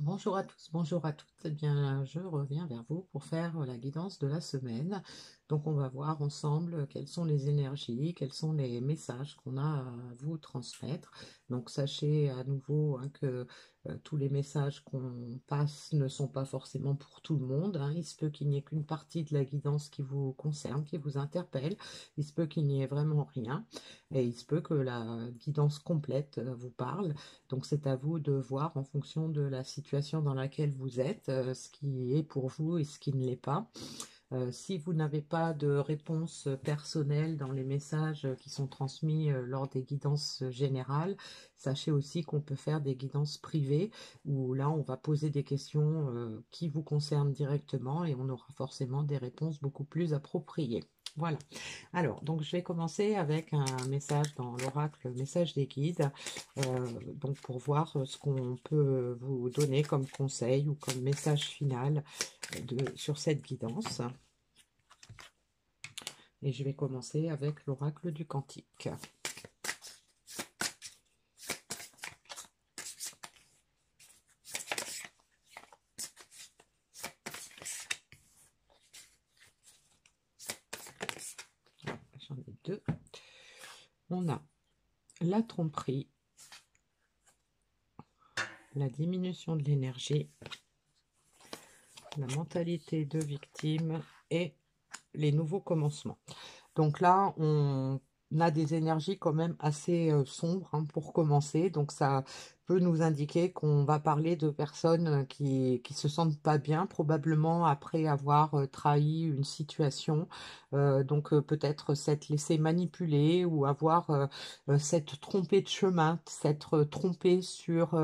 Bonjour à tous, bonjour à toutes. Eh bien, je reviens vers vous pour faire la guidance de la semaine. Donc, on va voir ensemble quelles sont les énergies, quels sont les messages qu'on a à vous transmettre. Donc, sachez à nouveau que tous les messages qu'on passe ne sont pas forcément pour tout le monde, hein. Il se peut qu'il n'y ait qu'une partie de la guidance qui vous concerne, qui vous interpelle. Il se peut qu'il n'y ait vraiment rien. Et il se peut que la guidance complète vous parle. Donc c'est à vous de voir en fonction de la situation dans laquelle vous êtes, ce qui est pour vous et ce qui ne l'est pas. Si vous n'avez pas de réponse personnelle dans les messages qui sont transmis lors des guidances générales, sachez aussi qu'on peut faire des guidances privées où là on va poser des questions qui vous concernent directement et on aura forcément des réponses beaucoup plus appropriées. Voilà. Alors, donc je vais commencer avec un message dans l'oracle, message des guides, donc pour voir ce qu'on peut vous donner comme conseil ou comme message final sur cette guidance. Et je vais commencer avec l'oracle du Cantique. J'en ai deux. On a la tromperie, la diminution de l'énergie, la mentalité de victime et les nouveaux commencements. Donc là, on a des énergies quand même assez sombres, hein, pour commencer. Donc ça peut nous indiquer qu'on va parler de personnes qui se sentent pas bien, probablement après avoir trahi une situation. Donc peut-être s'être laissé manipuler ou avoir s'être trompé de chemin, s'être trompé sur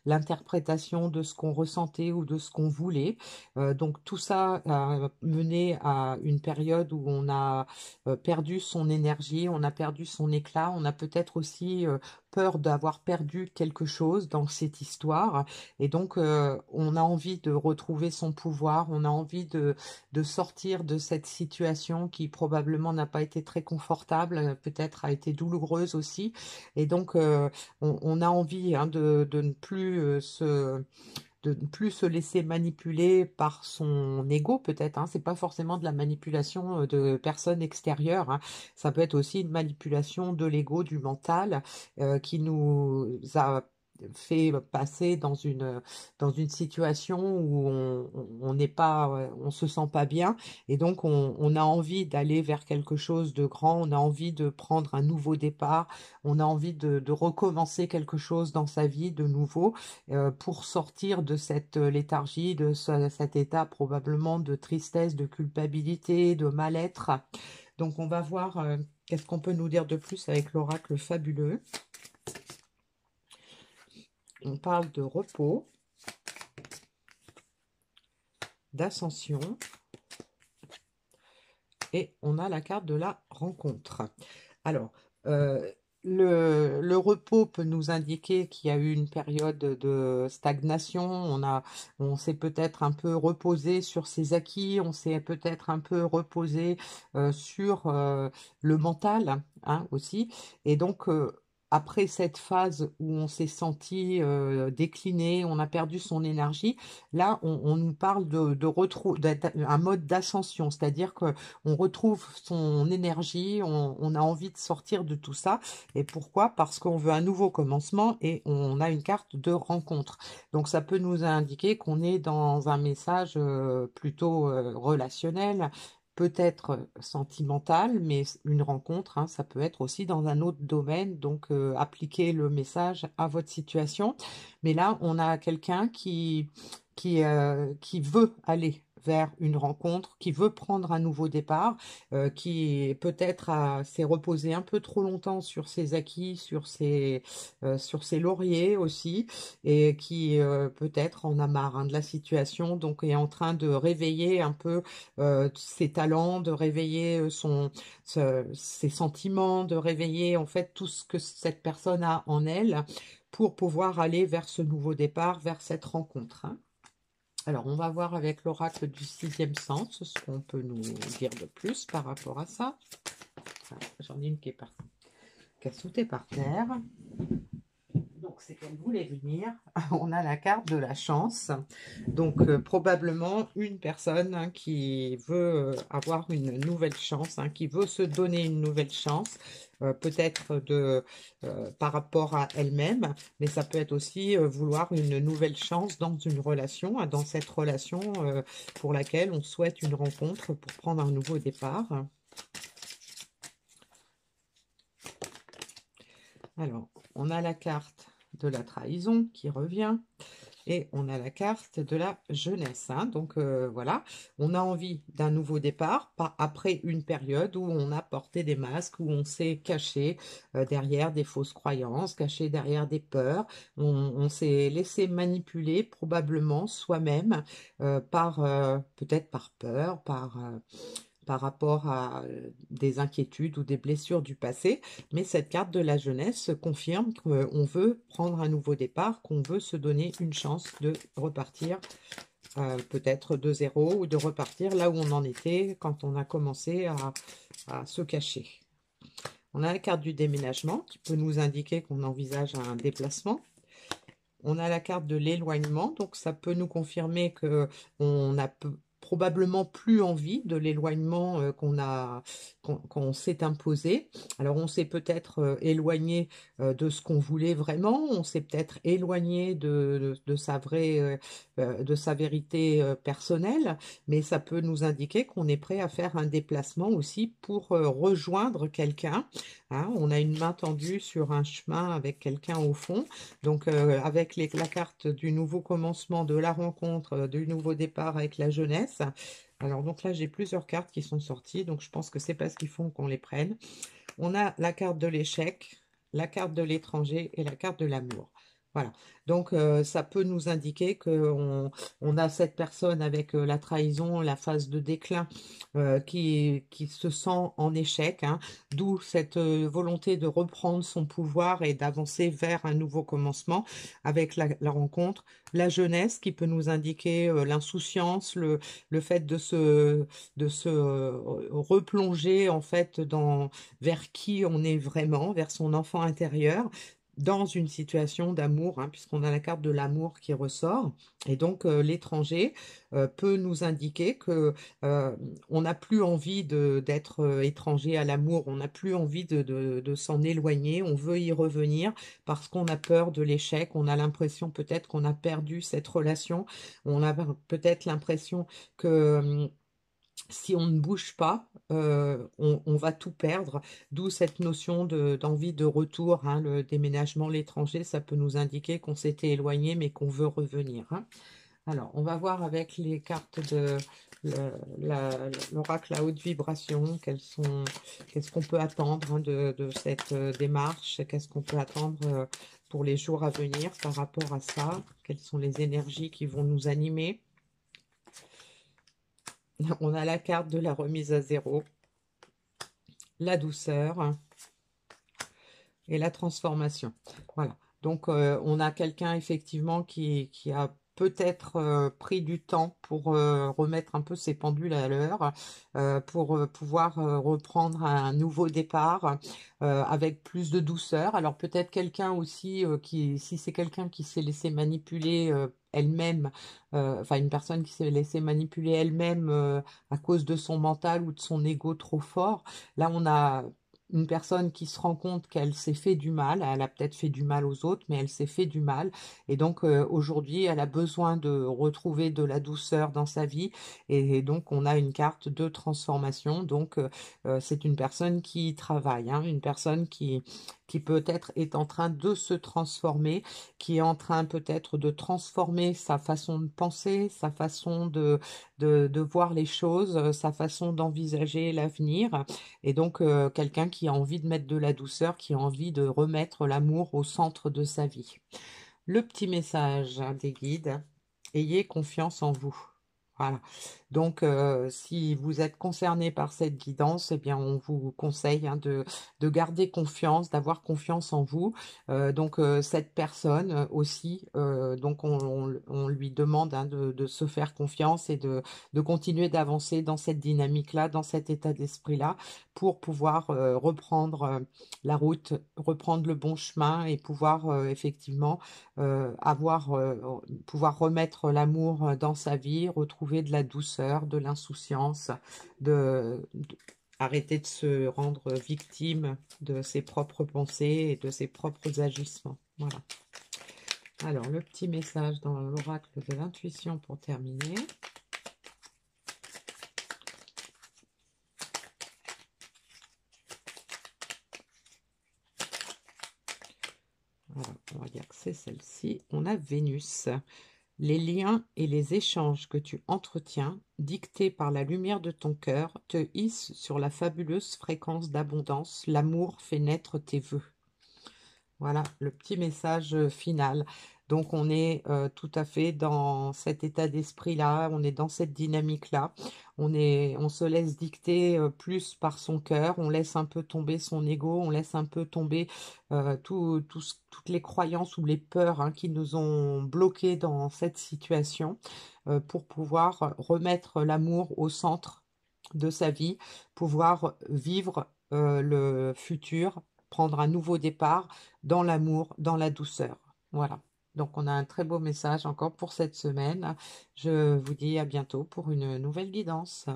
l'interprétation de ce qu'on ressentait ou de ce qu'on voulait. Donc tout ça a mené à une période où on a perdu son énergie, on a perdu son éclat, on a peut-être aussi peur d'avoir perdu quelque chose dans cette histoire. Et donc, on a envie de retrouver son pouvoir, on a envie de sortir de cette situation qui probablement n'a pas été très confortable, peut-être a été douloureuse aussi. Et donc, on a envie, hein, de ne plus de ne plus se laisser manipuler par son ego, peut-être, hein. C'est pas forcément de la manipulation de personnes extérieures, hein. Ça peut être aussi une manipulation de l'ego, du mental, qui nous a fait passer dans une situation où on n'est pas, on se sent pas bien, et donc on a envie d'aller vers quelque chose de grand, on a envie de prendre un nouveau départ, on a envie de recommencer quelque chose dans sa vie de nouveau, pour sortir de cette léthargie, de cet état probablement de tristesse, de culpabilité, de mal-être. Donc on va voir qu'est-ce qu'on peut nous dire de plus avec l'oracle fabuleux. On parle de repos, d'ascension, et on a la carte de la rencontre. Alors, le repos peut nous indiquer qu'il y a eu une période de stagnation, on s'est peut-être un peu reposé sur ses acquis, on s'est peut-être un peu reposé sur le mental, hein, aussi. Et donc, après cette phase où on s'est senti décliné, on a perdu son énergie, là, on nous parle de d'être un mode d'ascension, c'est-à-dire que on retrouve son énergie, on a envie de sortir de tout ça. Et pourquoi? Parce qu'on veut un nouveau commencement et on a une carte de rencontre. Donc ça peut nous indiquer qu'on est dans un message plutôt relationnel, peut-être sentimental, mais une rencontre, hein, ça peut être aussi dans un autre domaine. Donc appliquez le message à votre situation. Mais là, on a quelqu'un qui veut aller vers une rencontre, qui veut prendre un nouveau départ, qui peut-être s'est reposé un peu trop longtemps sur ses acquis, sur ses lauriers aussi, et qui peut-être en a marre, hein, de la situation, donc est en train de réveiller un peu ses talents, de réveiller ses sentiments, de réveiller en fait tout ce que cette personne a en elle pour pouvoir aller vers ce nouveau départ, vers cette rencontre, hein. Alors, on va voir avec l'oracle du sixième sens ce qu'on peut nous dire de plus par rapport à ça. J'en ai une qui a sauté par terre. Donc, c'est qu'elle voulait venir. On a la carte de la chance. Donc, probablement une personne hein, qui veut avoir une nouvelle chance, hein, qui veut se donner une nouvelle chance, peut-être par rapport à elle-même, mais ça peut être aussi vouloir une nouvelle chance dans une relation, hein, dans cette relation pour laquelle on souhaite une rencontre pour prendre un nouveau départ. Alors, on a la carte de la trahison qui revient et on a la carte de la jeunesse. Hein. Donc, voilà, on a envie d'un nouveau départ après une période où on a porté des masques, où on s'est caché derrière des fausses croyances, caché derrière des peurs. On s'est laissé manipuler probablement soi-même peut-être par peur, par rapport à des inquiétudes ou des blessures du passé, mais cette carte de la jeunesse confirme qu'on veut prendre un nouveau départ, qu'on veut se donner une chance de repartir peut-être de zéro ou de repartir là où on en était quand on a commencé à se cacher. On a la carte du déménagement qui peut nous indiquer qu'on envisage un déplacement. On a la carte de l'éloignement, donc ça peut nous confirmer qu'on a probablement plus envie de l'éloignement qu'on s'est imposé. Alors on s'est peut-être éloigné de ce qu'on voulait vraiment, on s'est peut-être éloigné de sa vérité personnelle, mais ça peut nous indiquer qu'on est prêt à faire un déplacement aussi pour rejoindre quelqu'un. Hein, on a une main tendue sur un chemin avec quelqu'un au fond. Donc, avec la carte du nouveau commencement, de la rencontre, du nouveau départ avec la jeunesse. Alors, donc là, j'ai plusieurs cartes qui sont sorties. Donc, je pense que c'est parce qu'il faut qu'on les prenne. On a la carte de l'échec, la carte de l'étranger et la carte de l'amour. Voilà. Donc, ça peut nous indiquer qu'on a cette personne avec la trahison, la phase de déclin qui se sent en échec, hein, d'où cette volonté de reprendre son pouvoir et d'avancer vers un nouveau commencement avec la rencontre. La jeunesse qui peut nous indiquer l'insouciance, le fait de se replonger en fait vers qui on est vraiment, vers son enfant intérieur, dans une situation d'amour, hein, puisqu'on a la carte de l'amour qui ressort. Et donc, l'étranger peut nous indiquer que on n'a plus envie d'être étranger à l'amour, on n'a plus envie de s'en éloigner, on veut y revenir parce qu'on a peur de l'échec, on a l'impression peut-être qu'on a perdu cette relation, on a peut-être l'impression que si on ne bouge pas, on va tout perdre, d'où cette notion d'envie de retour, hein, le déménagement, l'étranger, ça peut nous indiquer qu'on s'était éloigné mais qu'on veut revenir. Hein. Alors, on va voir avec les cartes de l'oracle à haute vibration, qu'est-ce qu'on peut attendre hein, de cette démarche, qu'est-ce qu'on peut attendre pour les jours à venir par rapport à ça, quelles sont les énergies qui vont nous animer. On a la carte de la remise à zéro, la douceur et la transformation. Voilà. Donc, on a quelqu'un effectivement qui a peut-être pris du temps pour remettre un peu ses pendules à l'heure, pour pouvoir reprendre un nouveau départ avec plus de douceur. Alors peut-être quelqu'un aussi si c'est quelqu'un qui s'est laissé manipuler elle-même, enfin une personne qui s'est laissée manipuler elle-même à cause de son mental ou de son ego trop fort. Là, on a une personne qui se rend compte qu'elle s'est fait du mal, elle a peut-être fait du mal aux autres, mais elle s'est fait du mal. Et donc aujourd'hui, elle a besoin de retrouver de la douceur dans sa vie. Et donc on a une carte de transformation. Donc c'est une personne qui travaille, hein, une personne qui peut-être est en train de se transformer, qui est en train peut-être de transformer sa façon de penser, sa façon de voir les choses, sa façon d'envisager l'avenir. Et donc, quelqu'un qui a envie de mettre de la douceur, qui a envie de remettre l'amour au centre de sa vie. Le petit message hein, des guides, ayez confiance en vous. Voilà. Donc, si vous êtes concerné par cette guidance, eh bien, on vous conseille hein, de garder confiance, d'avoir confiance en vous. Donc, cette personne aussi, donc on lui demande hein, de se faire confiance et de continuer d'avancer dans cette dynamique-là, dans cet état d'esprit-là, pour pouvoir reprendre la route, reprendre le bon chemin et pouvoir effectivement pouvoir remettre l'amour dans sa vie, retrouver de la douceur, de l'insouciance, arrêter de se rendre victime de ses propres pensées et de ses propres agissements. Voilà. Alors, le petit message dans l'oracle de l'intuition pour terminer. Alors, on va dire que c'est celle-ci. On a Vénus. Les liens et les échanges que tu entretiens, dictés par la lumière de ton cœur, te hissent sur la fabuleuse fréquence d'abondance. L'amour fait naître tes vœux. Voilà le petit message final. Donc on est tout à fait dans cet état d'esprit-là, on est dans cette dynamique-là. On se laisse dicter plus par son cœur, on laisse un peu tomber son ego, on laisse un peu tomber toutes les croyances ou les peurs hein, qui nous ont bloqués dans cette situation pour pouvoir remettre l'amour au centre de sa vie, pouvoir vivre le futur, prendre un nouveau départ dans l'amour, dans la douceur. Voilà. Donc, on a un très beau message encore pour cette semaine. Je vous dis à bientôt pour une nouvelle guidance.